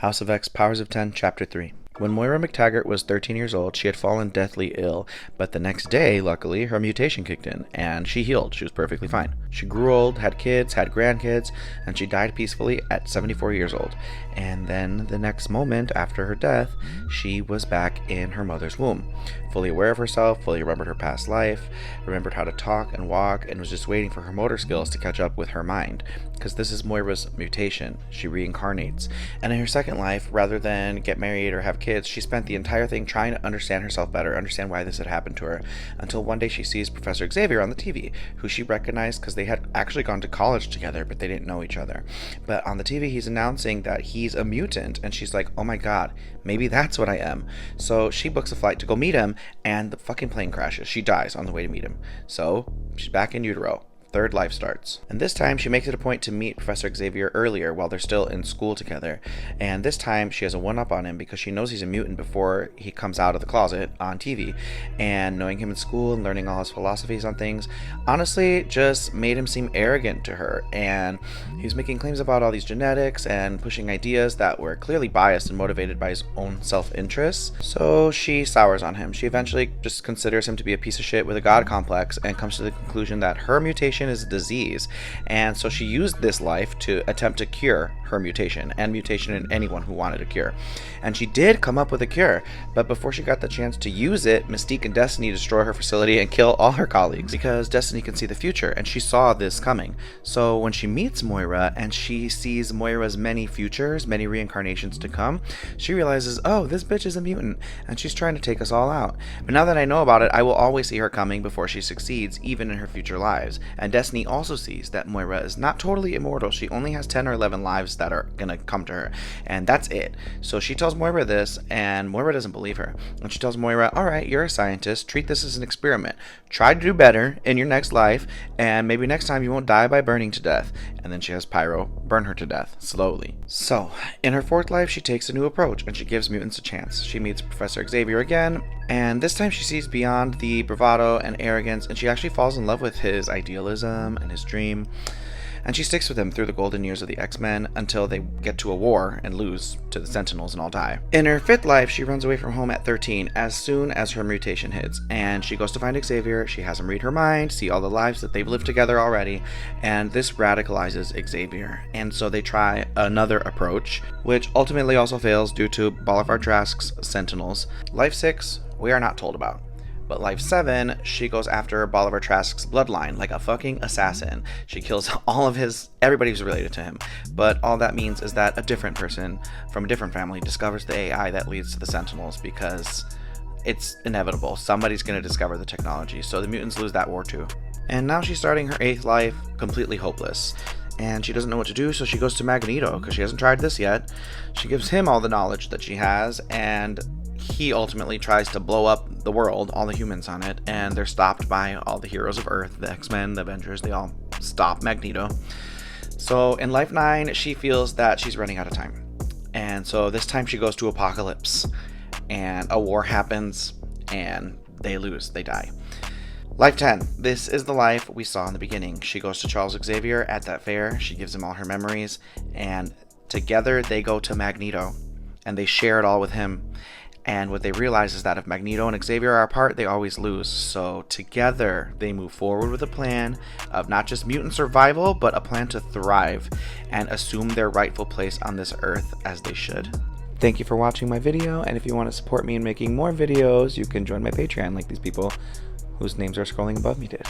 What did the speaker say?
House of X, Powers of 10, Chapter 3. When Moira McTaggart was 13 years old, she had fallen deathly ill, but the next day, luckily, her mutation kicked in, and she healed. She was perfectly fine. She grew old, had kids, had grandkids, and she died peacefully at 74 years old. And then, the next moment after her death, she was back in her mother's womb, fully aware of herself, fully remembered her past life, remembered how to talk and walk, and was just waiting for her motor skills to catch up with her mind. Because this is Moira's mutation. She reincarnates. And in her second life, rather than get married or have kids, she spent the entire thing trying to understand herself better, understand why this had happened to her, until one day she sees Professor Xavier on the TV, who she recognized because they had actually gone to college together, but they didn't know each other. But on the TV, he's announcing that he's a mutant, and she's like, oh my god, maybe that's what I am. So she books a flight to go meet him, and the fucking plane crashes. She dies on the way to meet him. So she's back in utero. Third life starts. And this time she makes it a point to meet Professor Xavier earlier while they're still in school together. And this time she has a one-up on him because she knows he's a mutant before he comes out of the closet on TV. And knowing him in school and learning all his philosophies on things honestly just made him seem arrogant to her. And he was making claims about all these genetics and pushing ideas that were clearly biased and motivated by his own self-interest. So she sours on him. She eventually just considers him to be a piece of shit with a god complex and comes to the conclusion that her mutation is a disease, and so she used this life to attempt to cure her mutation and mutation in anyone who wanted a cure. And she did come up with a cure, but before she got the chance to use it, Mystique and Destiny destroy her facility and kill all her colleagues because Destiny can see the future and she saw this coming. So when she meets Moira and she sees Moira's many futures, many reincarnations to come, she realizes, oh, this bitch is a mutant and she's trying to take us all out. But now that I know about it, I will always see her coming before she succeeds, even in her future lives. And Destiny also sees that Moira is not totally immortal. She only has 10 or 11 lives that are gonna come to her, and that's it. So she tells Moira this, and Moira doesn't believe her. And she tells Moira, alright, you're a scientist, treat this as an experiment. Try to do better in your next life, and maybe next time you won't die by burning to death. And then she has Pyro burn her to death, slowly. So, in her fourth life, she takes a new approach, and she gives mutants a chance. She meets Professor Xavier again, and this time she sees beyond the bravado and arrogance, and she actually falls in love with his idealism and his dream. And she sticks with him through the golden years of the X-Men until they get to a war and lose to the Sentinels and all die. In her fifth life, she runs away from home at 13 as soon as her mutation hits, and she goes to find Xavier. She has him read her mind, see all the lives that they've lived together already, and this radicalizes Xavier. And so they try another approach, which ultimately also fails due to Bolivar Trask's Sentinels. Life 6, we are not told about. But life 7, she goes after Bolivar Trask's bloodline like a fucking assassin. She kills everybody who's related to him. But all that means is that a different person from a different family discovers the AI that leads to the Sentinels, because it's inevitable. Somebody's going to discover the technology. So the mutants lose that war too. And now she's starting her 8th life completely hopeless. And she doesn't know what to do, so she goes to Magneto, because she hasn't tried this yet. She gives him all the knowledge that she has, and he ultimately tries to blow up the world, all the humans on it, and they're stopped by all the heroes of Earth, the X-Men, the Avengers. They all stop Magneto. So in life 9, she feels that she's running out of time. And so this time she goes to Apocalypse, and a war happens, and they lose, they die. Life 10. This is the life we saw in the beginning. She goes to Charles Xavier at that fair. She gives him all her memories, and together they go to Magneto, and they share it all with him. And what they realize is that if Magneto and Xavier are apart, they always lose. So together, they move forward with a plan of not just mutant survival, but a plan to thrive and assume their rightful place on this earth as they should. Thank you for watching my video, and if you want to support me in making more videos, you can join my Patreon like these people whose names are scrolling above me did.